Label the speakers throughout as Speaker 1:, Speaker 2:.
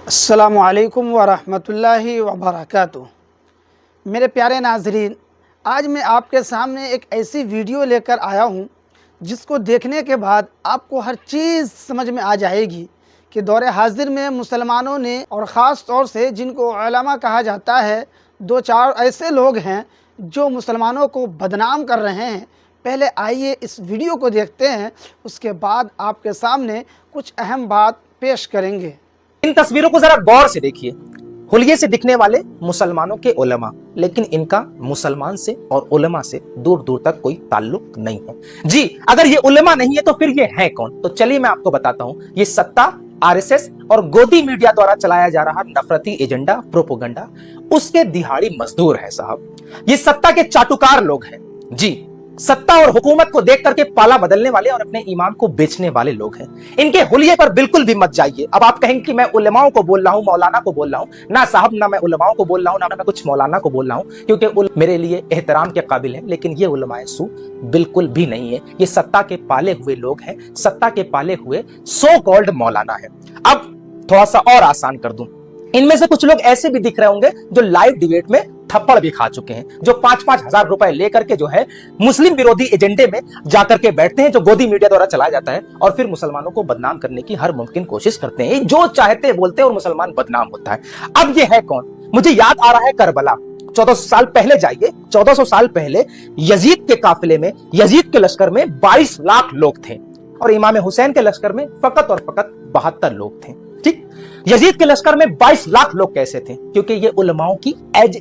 Speaker 1: अस्सलामु अलैकुम वरहमतुल्लाहि वबरकातुह। मेरे प्यारे नाज़रीन, आज मैं आपके सामने एक ऐसी वीडियो लेकर आया हूँ जिसको देखने के बाद आपको हर चीज़ समझ में आ जाएगी कि दौरे हाजिर में मुसलमानों ने, और ख़ास तौर से जिनको उलमा कहा जाता है, दो चार ऐसे लोग हैं जो मुसलमानों को बदनाम कर रहे हैं। पहले आइए इस वीडियो को देखते हैं, उसके बाद आपके सामने कुछ अहम बात पेश करेंगे।
Speaker 2: इन तस्वीरों को जरा गौर से देखिए। हुलिये से दिखने वाले मुसलमानों के उलमा, लेकिन इनका मुसलमान से और उलमा से दूर दूर तक कोई ताल्लुक नहीं है। जी, अगर ये उलमा नहीं है तो फिर ये है कौन? तो चलिए मैं आपको बताता हूं। ये सत्ता, आरएसएस और गोदी मीडिया द्वारा चलाया जा रहा नफरती एजेंडा, प्रोपोगंडा, उसके दिहाड़ी मजदूर है साहब। ये सत्ता के चाटुकार लोग हैं। जी, सत्ता और हुकूमत को देख करके पाला बदलने वाले और अपने ईमान को बेचने वाले लोग हैं। इनके हुलिये पर बिल्कुल भी मत जाइए। अब आप कहेंगे कि मैं उलमाओं को बोल रहा हूं, मौलाना को बोल रहा हूं। ना साहब, ना मैं उलमाओं को बोल रहा हूं, ना मैं कुछ मौलाना को बोल रहा हूं, क्योंकि मेरे लिए एहतराम के काबिल है, लेकिन ये उलमाए सू बिल्कुल भी नहीं है। ये सत्ता के पाले हुए लोग हैं, सत्ता के पाले हुए सो कॉल्ड मौलाना है। अब थोड़ा सा और आसान कर दूं, इनमें से कुछ लोग ऐसे भी दिख रहे होंगे जो लाइव डिबेट में थप्पड़ भी खा चुके हैं, जो 5-5 हजार रुपए लेकर के जो है मुस्लिम विरोधी एजेंडे में जाकर के बैठते हैं, जो गोदी मीडिया द्वारा चलाया जाता है, और फिर मुसलमानों को बदनाम करने की हर मुमकिन कोशिश करते हैं। जो चाहते बोलते हैं और मुसलमान बदनाम होता है। अब ये है कौन? मुझे याद आ रहा है करबला। 1400 साल पहले जाइए, 1400 साल पहले यजीद के काफिले में, यजीद के लश्कर में 22 लाख लोग थे, और इमाम हुसैन के लश्कर में फकत और फकत 72 लोग थे। ठीक, यजीद के लश्कर में 22 लाख लोग कैसे थे? क्योंकि ये उलमाओं की,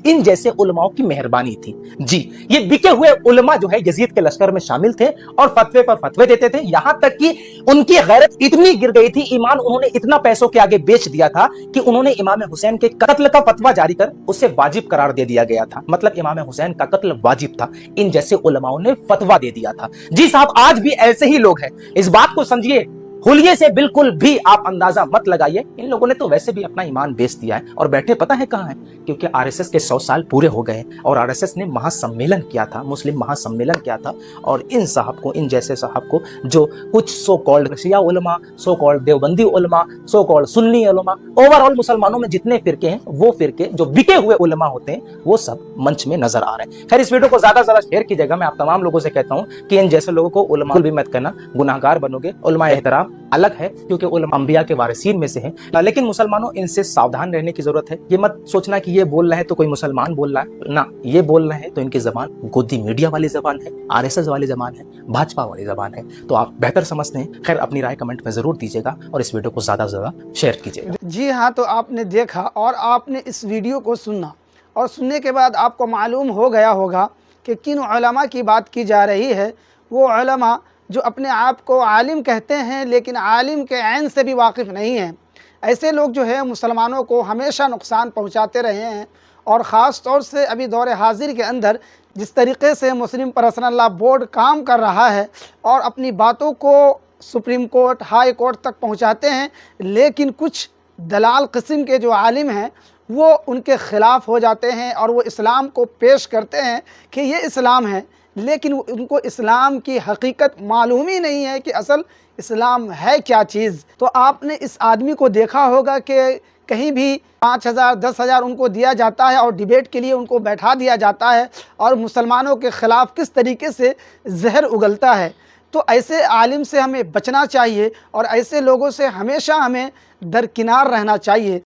Speaker 2: इन जैसे उलमाओं की मेहरबानी थी। जी, ये बिके हुए उलमा जो है यजीद के लश्कर में शामिल थे और फतवे पर फतवे देते थे। यहां तक कि उनकी गैरत इतनी गिर गई थी, ईमान उन्होंने इतना पैसों के आगे बेच दिया था कि उन्होंने इमाम हुसैन के कत्ल का फतवा जारी कर उसे वाजिब करार दे दिया गया था। मतलब इमाम हुसैन का कत्ल वाजिब था, इन जैसे उलमाओं ने फतवा दे दिया था। जी साहब, आज भी ऐसे ही लोग हैं। इस बात को समझिए, हुलिये से बिल्कुल भी आप अंदाजा मत लगाइए। इन लोगों ने तो वैसे भी अपना ईमान बेच दिया है, और बैठे पता है कहां है? क्योंकि आरएसएस के 100 साल पूरे हो गए और आरएसएस ने महासम्मेलन किया था, मुस्लिम महासम्मेलन किया था, और इन साहब को, इन जैसे साहब को, जो कुछ सो कॉल्ड शिया उलमा, सो कॉल्ड देवबंदी उलमा, सो कॉल्ड सुन्नी उलमा, ओवरऑल मुसलमानों में जितने फिरके हैं, वो फिरके जो बिके हुए उलमा होते हैं, वो सब मंच में नजर आ रहे हैं। खैर, इस वीडियो को ज्यादा से ज्यादा शेयर कीजिएगा। मैं आप तमाम लोगों से कहता हूं कि इन जैसे लोगों को उलमा भी मत करना, गुनाहगार बनोगे। उलमा एहतराम अलग है, क्योंकि उलमा अंबिया के वारिसीन में से हैं, लेकिन मुसलमानों इनसे सावधान रहने की जरूरत है। ये मत सोचना कि ये बोल रहे हैं तो कोई मुसलमान बोल रहा है ना, ये बोल रहे हैं तो इनकी जबान गोदी मीडिया वाली जबान है, आरएसएस वाली जबान है, भाजपा वाली जबान है। तो आप बेहतर समझते हैं। खैर, अपनी राय कमेंट में जरूर दीजिएगा और इस वीडियो को ज्यादा से ज्यादा शेयर कीजिएगा।
Speaker 1: जी हाँ, तो आपने देखा और आपने इस वीडियो को सुना, और सुनने के बाद आपको मालूम हो गया होगा कि किन उलमा की बात की जा रही है। वो उलमा जो अपने आप को आलिम कहते हैं, लेकिन आलिम के ऐन से भी वाकिफ़ नहीं हैं। ऐसे लोग जो है मुसलमानों को हमेशा नुकसान पहुंचाते रहे हैं, और ख़ास तौर से अभी दौरे हाजिर के अंदर जिस तरीक़े से मुस्लिम पर्सनल लॉ बोर्ड काम कर रहा है और अपनी बातों को सुप्रीम कोर्ट, हाई कोर्ट तक पहुंचाते हैं, लेकिन कुछ दलाल किस्म के जो आलिम हैं वो उनके ख़िलाफ़ हो जाते हैं, और वो इस्लाम को पेश करते हैं कि ये इस्लाम है, लेकिन उनको इस्लाम की हकीकत मालूम ही नहीं है कि असल इस्लाम है क्या चीज़। तो आपने इस आदमी को देखा होगा कि कहीं भी 5,000, 10,000 उनको दिया जाता है और डिबेट के लिए उनको बैठा दिया जाता है, और मुसलमानों के ख़िलाफ़ किस तरीके से जहर उगलता है। तो ऐसे आलिम से हमें बचना चाहिए, और ऐसे लोगों से हमेशा हमें दरकिनार रहना चाहिए।